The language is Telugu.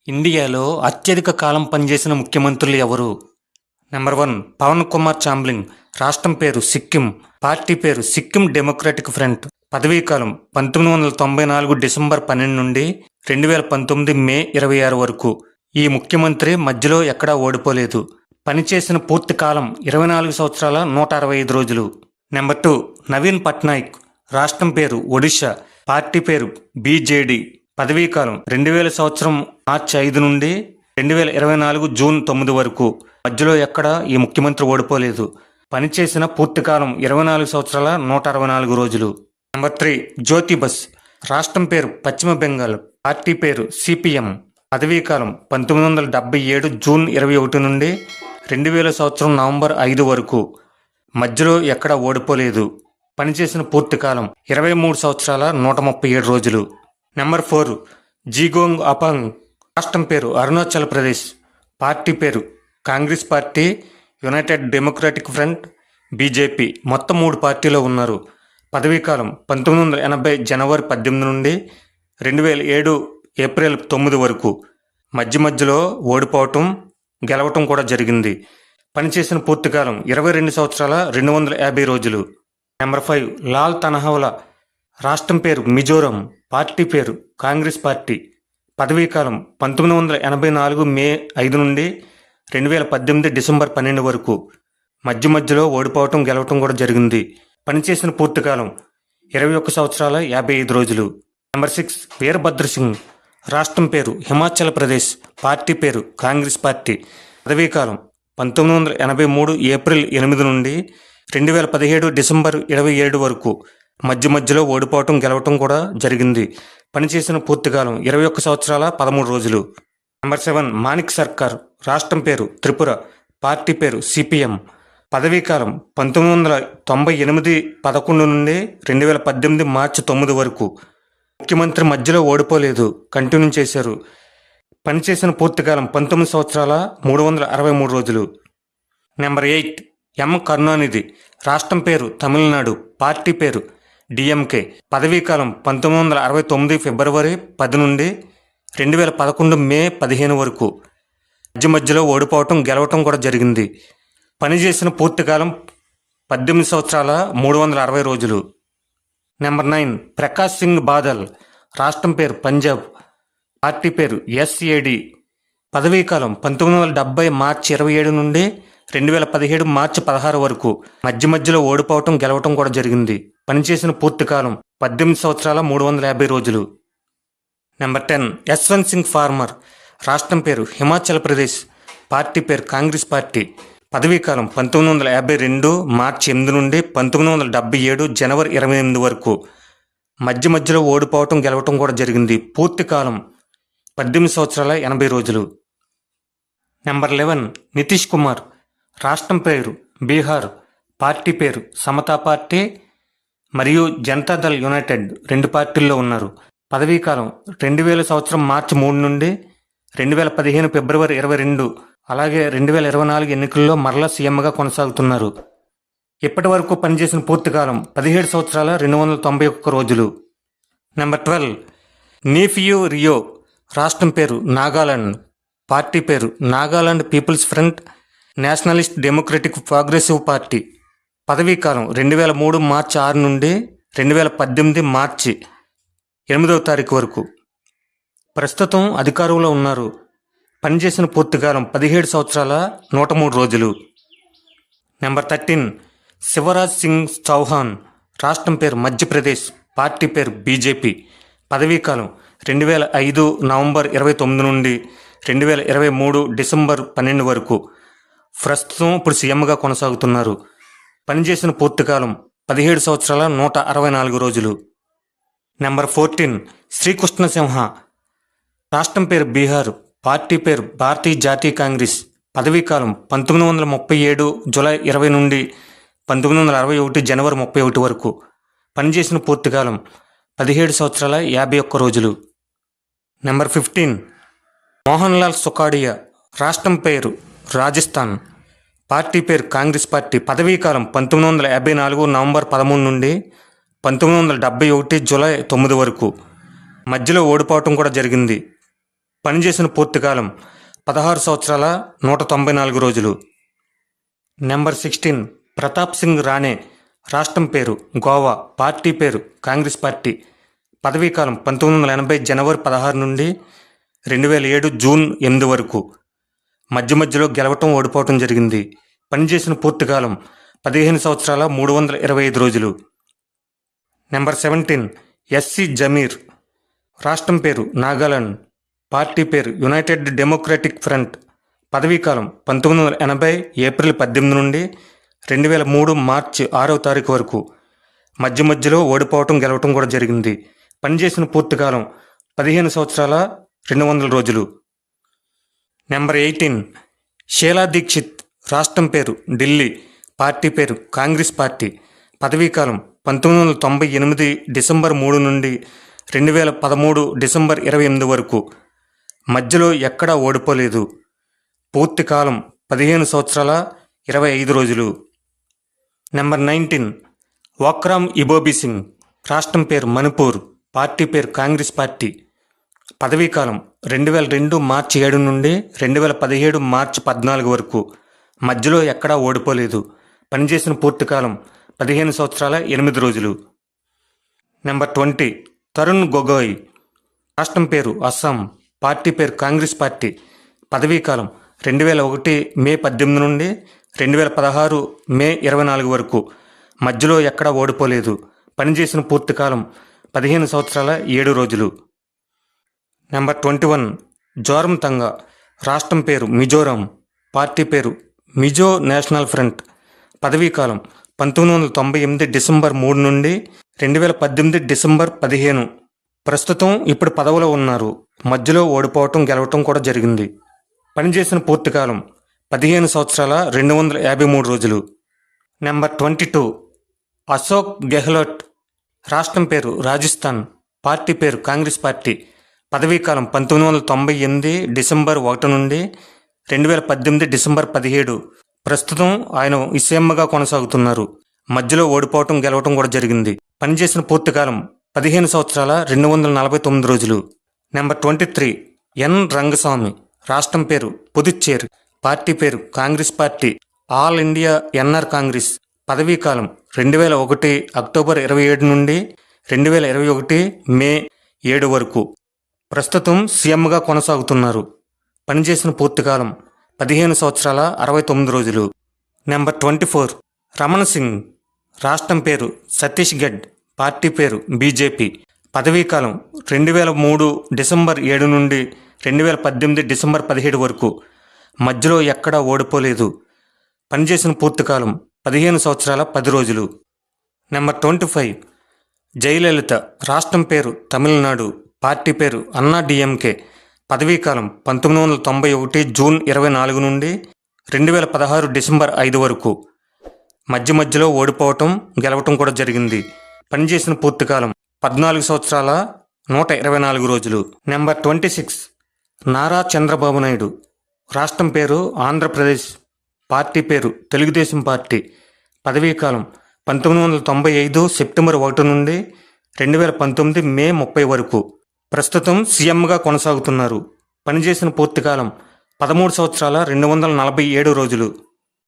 ఇండియాలో అత్యధిక కాలం పనిచేసిన ముఖ్యమంత్రులు ఎవరు? నెంబర్ 1 పవన్ కుమార్ చామ్లింగ్. రాష్ట్రం పేరు సిక్కిం. పార్టీ పేరు సిక్కిం డెమోక్రటిక్ ఫ్రంట్. పదవీకాలం 1994 డిసెంబర్ 12 నుండి 2019 మే 26 వరకు. ఈ ముఖ్యమంత్రి మధ్యలో ఎక్కడా ఓడిపోలేదు. పనిచేసిన పూర్తి కాలం 24 సంవత్సరాల 165 రోజులు. నెంబర్ 2 నవీన్ పట్నాయక్. రాష్ట్రం పేరు ఒడిషా. పార్టీ పేరు బీజేడీ. పదవీకాలం 2000 సంవత్సరం మార్చి 5 నుండి 2024 జూన్ 9 వరకు. మధ్యలో ఎక్కడ ఈ ముఖ్యమంత్రి ఓడిపోలేదు. పనిచేసిన పూర్తికాలం 24 సంవత్సరాల 164 రోజులు. నెంబర్ 3 జ్యోతి బస్. రాష్ట్రం పేరు పశ్చిమ బెంగాల్. పార్టీ పేరు సిపిఎం. పదవీకాలం 1977 జూన్ 21 నుండి 2000 సంవత్సరం నవంబర్ 5 వరకు. మధ్యలో ఎక్కడ ఓడిపోలేదు. పనిచేసిన పూర్తికాలం 23 సంవత్సరాల 137 రోజులు. నెంబర్ 4 జీగోంగ్ అపాంగ్. రాష్ట్రం పేరు అరుణాచల్ ప్రదేశ్. పార్టీ పేరు Congress party, United democratic front, BJP. మొత్తం 3 పార్టీలో ఉన్నారు. పదవీకాలం 1980 జనవరి 18 నుండి 2007 ఏప్రిల్ 9 వరకు. మధ్యలో ఓడిపోవటం, గెలవటం కూడా జరిగింది. పనిచేసిన పూర్తికాలం 22 సంవత్సరాల 250 రోజులు. నెంబర్ 5 లాల్ తన్హౌలా. రాష్ట్రం పేరు మిజోరం. పార్టీ పేరు కాంగ్రెస్ పార్టీ. పదవీకాలం 1984 మే 5 నుండి 2018 డిసెంబర్ 12 వరకు. మధ్యలో ఓడిపోవటం, గెలవటం కూడా జరిగింది. పనిచేసిన పూర్తికాలం 21 సంవత్సరాల 55 రోజులు. నెంబర్ 6 వీరభద్ర సింగ్. రాష్ట్రం పేరు హిమాచల్ ప్రదేశ్. పార్టీ పేరు కాంగ్రెస్ పార్టీ. పదవీకాలం 1983 ఏప్రిల్ 8 నుండి 2017 డిసెంబర్ 27 వరకు. మధ్యలో ఓడిపోవటం, గెలవటం కూడా జరిగింది. పనిచేసిన పూర్తికాలం 21 సంవత్సరాల 13 రోజులు. నెంబర్ 7 మాణిక్ సర్కార్. రాష్ట్రం పేరు త్రిపుర. పార్టీ పేరు సిపిఎం. పదవీకాలం 1998 11 నుండి 2018 మార్చి 9 వరకు. ముఖ్యమంత్రి మధ్యలో ఓడిపోలేదు, కంటిన్యూ చేశారు. పనిచేసిన పూర్తికాలం 19 సంవత్సరాల 363 రోజులు. నెంబర్ 8 ఎం కరుణానిధి. రాష్ట్రం పేరు తమిళనాడు. పార్టీ పేరు డిఎంకే. పదవీకాలం 1969 ఫిబ్రవరి 10 నుండి 2011 మే 15 వరకు. మధ్యలో ఓడిపోవటం, గెలవటం కూడా జరిగింది. పనిచేసిన పూర్తికాలం 18 సంవత్సరాల 360 రోజులు. నెంబర్ 9 ప్రకాష్ సింగ్ బాదల్. రాష్ట్రం పేరు పంజాబ్. పార్టీ పేరు ఎస్ఏడి. పదవీకాలం 1970 మార్చి 27 నుండి 2017 మార్చి 16 వరకు. మధ్యలో ఓడిపోవటం, గెలవటం కూడా జరిగింది. పనిచేసిన పూర్తికాలం 18 సంవత్సరాల 350 రోజులు. Number 10 Yashwant Singh former. రాష్ట్రం పేరు హిమాచల్ ప్రదేశ్. పార్టీ పేరు కాంగ్రెస్ పార్టీ. పదవీకాలం 1952 మార్చి 8 నుండి 1977 జనవరి 28 వరకు. మధ్యలో ఓడిపోవటం, గెలవటం కూడా జరిగింది. పూర్తికాలం 18 సంవత్సరాల 80 రోజులు. నెంబర్ 11 నితీష్ కుమార్. రాష్ట్రం పేరు బీహార్. పార్టీ పేరు సమతా పార్టీ మరియు జనతాదళ్ యునైటెడ్. 2 పార్టీల్లో ఉన్నారు. పదవీకాలం 2000 సంవత్సరం మార్చి 3 నుండి 2015 ఫిబ్రవరి 22, అలాగే 2024 ఎన్నికల్లో మరలా సీఎంగా కొనసాగుతున్నారు. ఇప్పటి వరకు పనిచేసిన పూర్తికాలం 17 సంవత్సరాల 291 రోజులు. నెంబర్ 12 నీఫియూ రియో. రాష్ట్రం పేరు నాగాలాండ్. పార్టీ పేరు Nagaland people's front, nationalist democratic progressive party. పదవీకాలం 2003 మార్చి 6 నుండి 2018 మార్చి 8వ తారీఖు వరకు. ప్రస్తుతం అధికారంలో ఉన్నారు. పనిచేసిన పూర్తికాలం 17 సంవత్సరాల 103 రోజులు. నెంబర్ 13 శివరాజ్ సింగ్ చౌహాన్. రాష్ట్రం పేరు మధ్యప్రదేశ్. పార్టీ పేరు బీజేపీ. పదవీకాలం 2005 నవంబర్ 29 నుండి 2023 డిసెంబర్ 12 వరకు. ప్రస్తుతం ఇప్పుడు సీఎంగా కొనసాగుతున్నారు. పనిచేసిన పూర్తికాలం 17 సంవత్సరాల 164 రోజులు. నెంబర్ 14 శ్రీకృష్ణ సింహ. రాష్ట్రం పేరు బీహార్. పార్టీ పేరు భారతీయ జాతీయ కాంగ్రెస్. పదవీకాలం 1937 జూలై 20 నుండి 1961 జనవరి 31 వరకు. పనిచేసిన పూర్తికాలం 17 సంవత్సరాల 51 రోజులు. నెంబర్ 15 మోహన్ లాల్ సుఖాడియా. రాష్ట్రం పేరు రాజస్థాన్. పార్టీ పేరు కాంగ్రెస్ పార్టీ. పదవీకాలం 1954 నవంబర్ 13 నుండి 1971 జూలై 9 వరకు. మధ్యలో ఓడిపోవటం కూడా జరిగింది. పనిచేసిన పూర్తికాలం 16 సంవత్సరాల 194 రోజులు. నెంబర్ 16 ప్రతాప్ సింగ్ రాణే. రాష్ట్రం పేరు గోవా. పార్టీ పేరు కాంగ్రెస్ పార్టీ. పదవీకాలం 1980 జనవరి 16 నుండి 2007 జూన్ 8 వరకు. మధ్యలో గెలవటం ఓడిపోవటం జరిగింది. పనిచేసిన పూర్తికాలం 15 సంవత్సరాల 325 రోజులు. Number 17 S C Jamir. రాష్ట్రం పేరు నాగాలాండ్. పార్టీ పేరు యునైటెడ్ డెమోక్రటిక్ ఫ్రంట్. పదవీకాలం 1980 ఏప్రిల్ 18 నుండి 2003 మార్చి 6వ తారీఖు వరకు. మధ్యలో ఓడిపోవటం గెలవటం కూడా జరిగింది. పనిచేసిన పూర్తికాలం 15 సంవత్సరాల 200 రోజులు. నెంబర్ 18 షీలా దీక్షిత్. రాష్ట్రం పేరు ఢిల్లీ. పార్టీ పేరు కాంగ్రెస్ పార్టీ. పదవీకాలం 1998 డిసెంబర్ 3 నుండి 2013 డిసెంబర్ 28 వరకు. మధ్యలో ఎక్కడా ఓడిపోలేదు. పూర్తికాలం 15 సంవత్సరాల 25 రోజులు. నెంబర్ 19 ఓక్రామ్ ఇబోబీ సింగ్. రాష్ట్రం పేరు మణిపూర్. పార్టీ పేరు కాంగ్రెస్ పార్టీ. పదవీకాలం 2002 మార్చి 7 నుండి 2017 మార్చి 14 వరకు. మధ్యలో ఎక్కడా ఓడిపోలేదు. పనిచేసిన పూర్తికాలం 15 సంవత్సరాల 8 రోజులు. నెంబర్ 20 తరుణ్ గొగోయ్. రాష్ట్రం పేరు అస్సాం. పార్టీ పేరు కాంగ్రెస్ పార్టీ. పదవీకాలం 2001 మే 18 నుండి 2016 మే 24 వరకు. మధ్యలో ఎక్కడా ఓడిపోలేదు. పనిచేసిన పూర్తికాలం 15 సంవత్సరాల 7 రోజులు. నెంబర్ 21 జోరం తంగా. రాష్ట్రం పేరు మిజోరాం. పార్టీ పేరు మిజో నేషనల్ ఫ్రంట్. పదవీకాలం 1998 డిసెంబర్ 3 నుండి 2018 డిసెంబర్ 15. ప్రస్తుతం ఇప్పుడు పదవిలో ఉన్నారు. మధ్యలో ఓడిపోవటం గెలవటం కూడా జరిగింది. పనిచేసిన పూర్తికాలం 15 సంవత్సరాల 253 రోజులు. నెంబర్ 22 అశోక్ గెహ్లోట్. రాష్ట్రం పేరు రాజస్థాన్. పార్టీ పేరు కాంగ్రెస్ పార్టీ. పదవీకాలం 1998 డిసెంబర్ 1 నుండి 2018 డిసెంబర్ 17. ప్రస్తుతం ఆయన సీఎంగా కొనసాగుతున్నారు. మధ్యలో ఓడిపోవటం గెలవటం కూడా జరిగింది. పనిచేసిన పూర్తికాలం 15 సంవత్సరాల 249 రోజులు. Number 23 N Rangaswamy. రాష్ట్రం పేరు పుదుచ్చేరి. పార్టీ పేరు Congress party. All India N R Congress. పదవీకాలం 2001 అక్టోబర్ 27 నుండి 2021 మే 7 వరకు. ప్రస్తుతం సీఎంగా కొనసాగుతున్నారు. పనిచేసిన పూర్తికాలం 15 సంవత్సరాల 69 రోజులు. నెంబర్ 24 రమణ సింగ్. రాష్ట్రం పేరు ఛత్తీస్గఢ్. పార్టీ పేరు బీజేపీ. పదవీకాలం 2003 డిసెంబర్ 7 నుండి 2018 డిసెంబర్ 17 వరకు. మధ్యలో ఎక్కడా ఓడిపోలేదు. పనిచేసిన పూర్తికాలం 15 సంవత్సరాల 10 రోజులు. నెంబర్ 25 జయలలిత. రాష్ట్రం పేరు తమిళనాడు. పార్టీ పేరు అన్నా డిఎంకే. పదవీకాలం 1991 జూన్ 24 నుండి 2016 డిసెంబర్ 5 వరకు. మధ్యలో ఓడిపోవటం గెలవటం కూడా జరిగింది. పనిచేసిన పూర్తికాలం 14 సంవత్సరాల 124 రోజులు. నెంబర్ 26 నారా చంద్రబాబు నాయుడు. రాష్ట్రం పేరు ఆంధ్రప్రదేశ్. పార్టీ పేరు తెలుగుదేశం పార్టీ. పదవీకాలం 1995 సెప్టెంబర్ 1 నుండి 2019 మే 30 వరకు. ప్రస్తుతం సీఎంగా కొనసాగుతున్నారు. పనిచేసిన పూర్తికాలం 13 సంవత్సరాల 247 రోజులు.